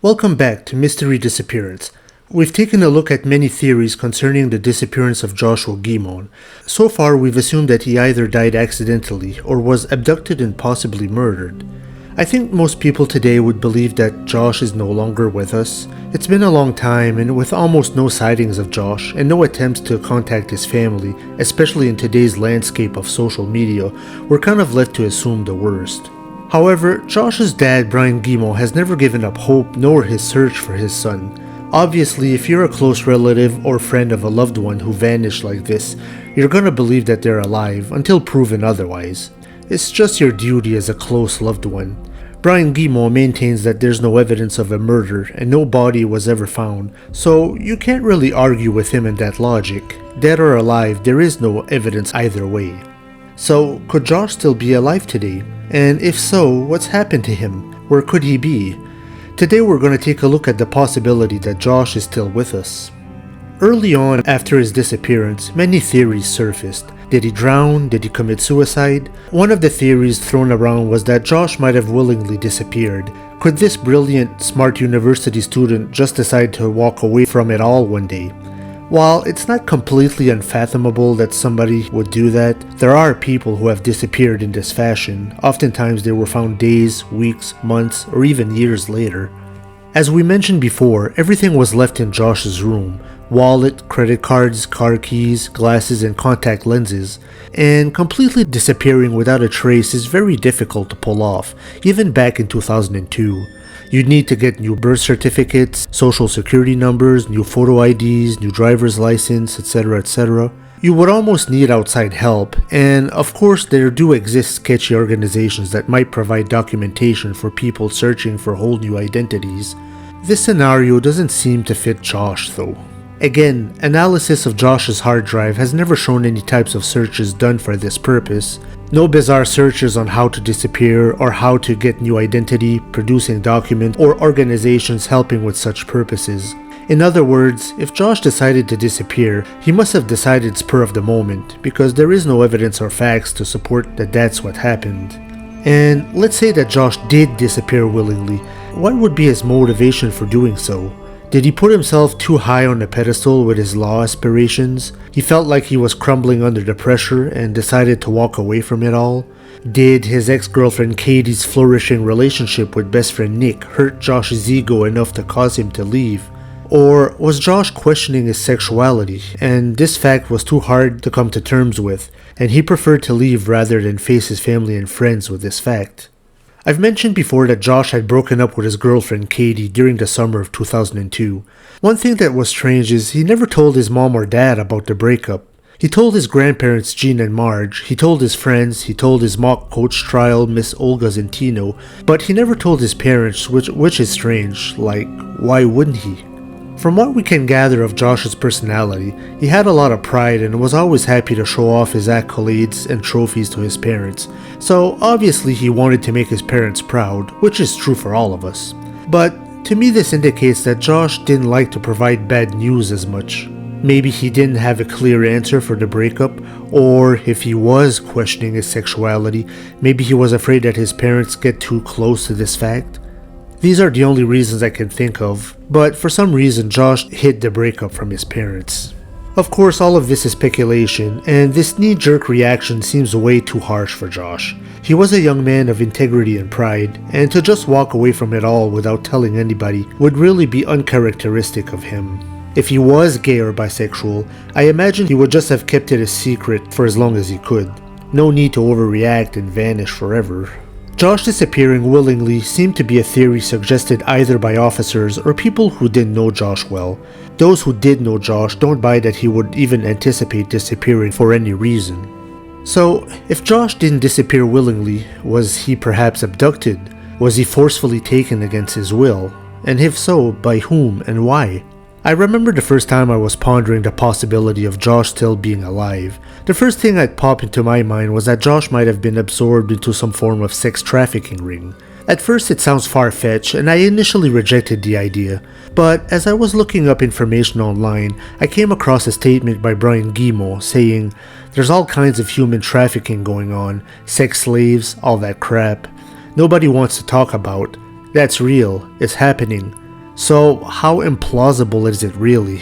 Welcome back to Mystery Disappearance. We've taken a look at many theories concerning the disappearance of Joshua Guimond. So far, we've assumed that he either died accidentally or was abducted and possibly murdered. I think most people today would believe that Josh is no longer with us. It's been a long time, and with almost no sightings of Josh and no attempts to contact his family, especially in today's landscape of social media, we're kind of left to assume the worst. However, Josh's dad, Brian Guimond, has never given up hope nor his search for his son. Obviously, if you're a close relative or friend of a loved one who vanished like this, you're gonna believe that they're alive until proven otherwise. It's just your duty as a close loved one. Brian Guimond maintains that there's no evidence of a murder and no body was ever found, so you can't really argue with him in that logic. Dead or alive, there is no evidence either way. So, could Josh still be alive today? And if so, what's happened to him? Where could he be? Today we're going to take a look at the possibility that Josh is still with us. Early on after his disappearance, many theories surfaced. Did he drown? Did he commit suicide? One of the theories thrown around was that Josh might have willingly disappeared. Could this brilliant, smart university student just decide to walk away from it all one day? While it's not completely unfathomable that somebody would do that, there are people who have disappeared in this fashion. Oftentimes they were found days, weeks, months, or even years later. As we mentioned before, everything was left in Josh's room. Wallet, credit cards, car keys, glasses, and contact lenses. And completely disappearing without a trace is very difficult to pull off, even back in 2002. You'd need to get new birth certificates, social security numbers, new photo IDs, new driver's license, etc., etc. You would almost need outside help, and of course there do exist sketchy organizations that might provide documentation for people searching for whole new identities. This scenario doesn't seem to fit Josh though. Again, analysis of Josh's hard drive has never shown any types of searches done for this purpose. No bizarre searches on how to disappear or how to get new identity, producing documents, or organizations helping with such purposes. In other words, if Josh decided to disappear, he must have decided spur of the moment, because there is no evidence or facts to support that that's what happened. And let's say that Josh did disappear willingly. What would be his motivation for doing so? Did he put himself too high on a pedestal with his law aspirations? He felt like he was crumbling under the pressure and decided to walk away from it all? Did his ex-girlfriend Katie's flourishing relationship with best friend Nick hurt Josh's ego enough to cause him to leave? Or was Josh questioning his sexuality, and this fact was too hard to come to terms with, and he preferred to leave rather than face his family and friends with this fact? I've mentioned before that Josh had broken up with his girlfriend Katie during the summer of 2002. One thing that was strange is he never told his mom or dad about the breakup. He told his grandparents Jean and Marge, he told his friends, he told his mock coach trial Miss Olga Zentino, but he never told his parents, which is strange. Like, why wouldn't he? From what we can gather of Josh's personality, he had a lot of pride and was always happy to show off his accolades and trophies to his parents. So obviously he wanted to make his parents proud, which is true for all of us. But to me this indicates that Josh didn't like to provide bad news as much. Maybe he didn't have a clear answer for the breakup, or if he was questioning his sexuality, maybe he was afraid that his parents get too close to this fact. These are the only reasons I can think of, but for some reason Josh hid the breakup from his parents. Of course, all of this is speculation, and this knee-jerk reaction seems way too harsh for Josh. He was a young man of integrity and pride, and to just walk away from it all without telling anybody would really be uncharacteristic of him. If he was gay or bisexual, I imagine he would just have kept it a secret for as long as he could. No need to overreact and vanish forever. Josh disappearing willingly seemed to be a theory suggested either by officers or people who didn't know Josh well. Those who did know Josh don't buy that he would even anticipate disappearing for any reason. So, if Josh didn't disappear willingly, was he perhaps abducted? Was he forcefully taken against his will? And if so, by whom and why? I remember the first time I was pondering the possibility of Josh still being alive. The first thing that popped into my mind was that Josh might have been absorbed into some form of sex trafficking ring. At first it sounds far-fetched and I initially rejected the idea, but as I was looking up information online, I came across a statement by Brian Guimond saying, "There's all kinds of human trafficking going on, sex slaves, all that crap. Nobody wants to talk about. That's real, it's happening. So how implausible is it really?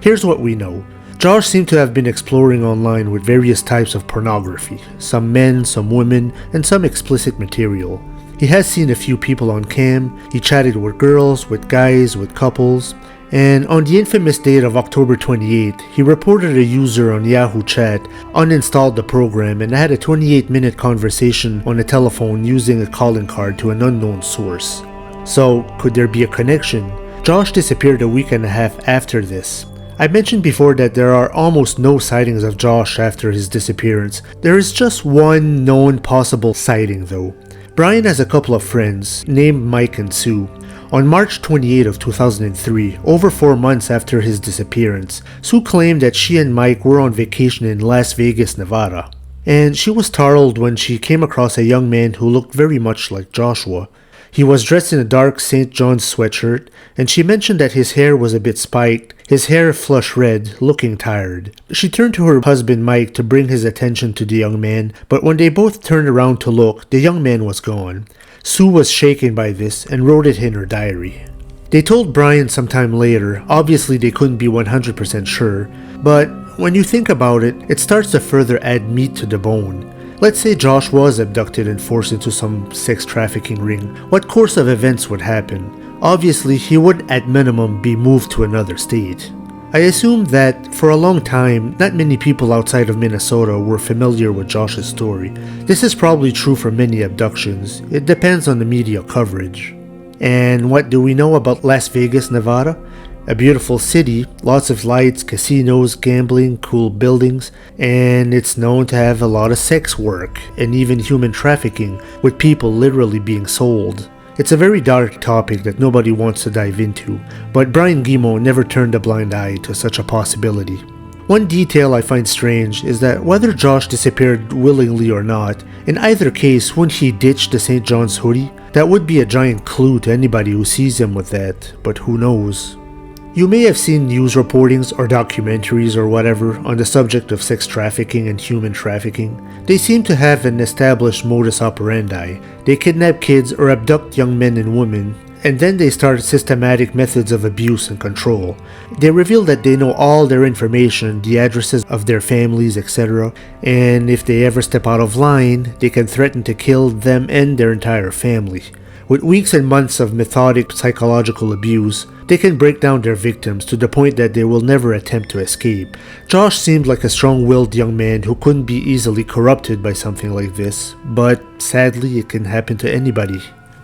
Here's what we know. Josh seemed to have been exploring online with various types of pornography, some men, some women, and some explicit material. He has seen a few people on cam, he chatted with girls, with guys, with couples, and on the infamous date of October 28th, he reported a user on Yahoo Chat uninstalled the program and had a 28-minute conversation on a telephone using a calling card to an unknown source. So, could there be a connection? Josh disappeared a week and a half after this. I mentioned before that there are almost no sightings of Josh after his disappearance. There is just one known possible sighting though. Brian has a couple of friends named Mike and Sue. On March 28 of 2003, over 4 months after his disappearance, Sue claimed that she and Mike were on vacation in Las Vegas, Nevada. And she was startled when she came across a young man who looked very much like Joshua. He was dressed in a dark St. John's sweatshirt, and she mentioned that his hair was a bit spiked, his hair flush red, looking tired. She turned to her husband Mike to bring his attention to the young man, but when they both turned around to look, the young man was gone. Sue was shaken by this and wrote it in her diary. They told Brian sometime later, obviously they couldn't be 100% sure, but when you think about it, it starts to further add meat to the bone. Let's say Josh was abducted and forced into some sex trafficking ring. What course of events would happen? Obviously, he would at minimum be moved to another state. I assume that for a long time, not many people outside of Minnesota were familiar with Josh's story. This is probably true for many abductions. It depends on the media coverage. And what do we know about Las Vegas, Nevada? A beautiful city, lots of lights, casinos, gambling, cool buildings, and it's known to have a lot of sex work and even human trafficking, with people literally being sold. It's a very dark topic that nobody wants to dive into, but Brian Guimond never turned a blind eye to such a possibility. One detail I find strange is that whether Josh disappeared willingly or not, in either case, when he ditched the St. John's hoodie, that would be a giant clue to anybody who sees him with that, but who knows. You may have seen news reportings or documentaries or whatever on the subject of sex trafficking and human trafficking. They seem to have an established modus operandi. They kidnap kids or abduct young men and women, and then they start systematic methods of abuse and control. They reveal that they know all their information, the addresses of their families, etc., and if they ever step out of line, they can threaten to kill them and their entire family. With weeks and months of methodic psychological abuse, they can break down their victims to the point that they will never attempt to escape. Josh seemed like a strong-willed young man who couldn't be easily corrupted by something like this, but sadly it can happen to anybody.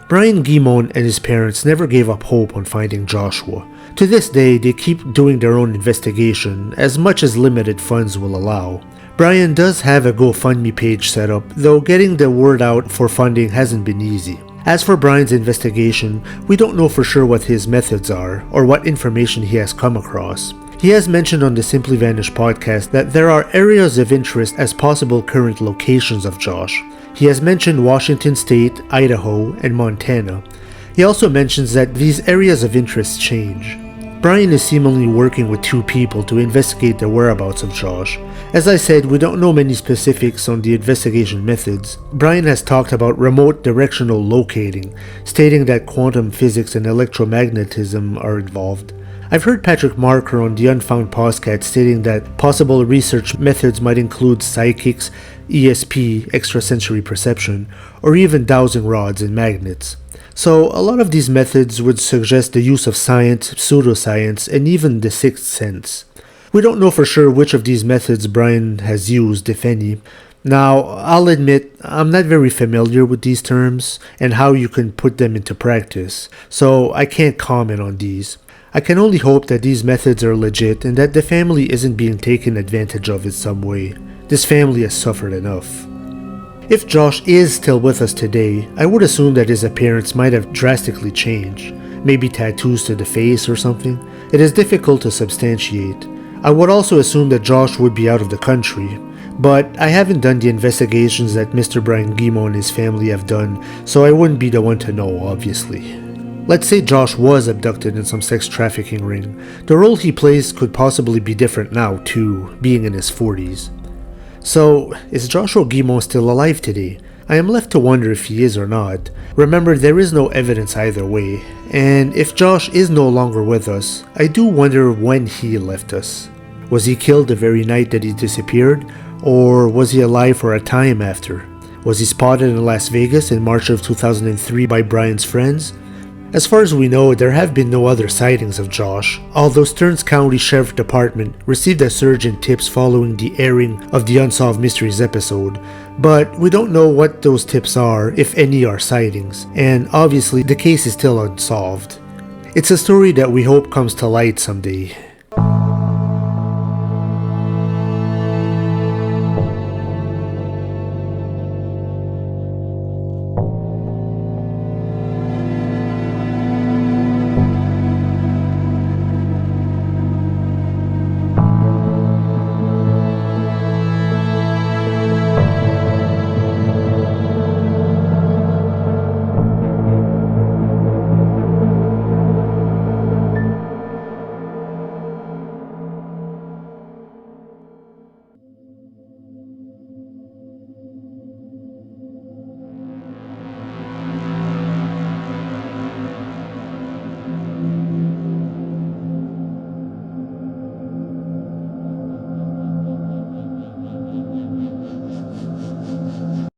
Brian Guimond and his parents never gave up hope on finding Joshua. To this day, they keep doing their own investigation, as much as limited funds will allow. Brian does have a GoFundMe page set up, though getting the word out for funding hasn't been easy. As for Brian's investigation, we don't know for sure what his methods are, or what information he has come across. He has mentioned on the Simply Vanished podcast that there are areas of interest as possible current locations of Josh. He has mentioned Washington State, Idaho, and Montana. He also mentions that these areas of interest change. Brian is seemingly working with 2 people to investigate the whereabouts of Josh. As I said, we don't know many specifics on the investigation methods. Brian has talked about remote directional locating, stating that quantum physics and electromagnetism are involved. I've heard Patrick Marker on the Unfound podcast stating that possible research methods might include psychics, ESP, extrasensory perception, or even dowsing rods and magnets. So a lot of these methods would suggest the use of science, pseudoscience, and even the sixth sense. We don't know for sure which of these methods Brian has used, if any. Now, I'll admit, I'm not very familiar with these terms and how you can put them into practice, so I can't comment on these. I can only hope that these methods are legit and that the family isn't being taken advantage of in some way. This family has suffered enough. If Josh is still with us today, I would assume that his appearance might have drastically changed. Maybe tattoos to the face or something. It is difficult to substantiate. I would also assume that Josh would be out of the country, but I haven't done the investigations that Mr. Brian Guimond and his family have done, so I wouldn't be the one to know, obviously. Let's say Josh was abducted in some sex trafficking ring. The role he plays could possibly be different now too, being in his 40s. So, is Joshua Guimond still alive today? I am left to wonder if he is or not. Remember, there is no evidence either way, and if Josh is no longer with us, I do wonder when he left us. Was he killed the very night that he disappeared, or was he alive for a time after? Was he spotted in Las Vegas in March of 2003 by Brian's friends? As far as we know, there have been no other sightings of Josh, although Stearns County Sheriff Department received a surge in tips following the airing of the Unsolved Mysteries episode, but we don't know what those tips are, if any are sightings, and obviously the case is still unsolved. It's a story that we hope comes to light someday.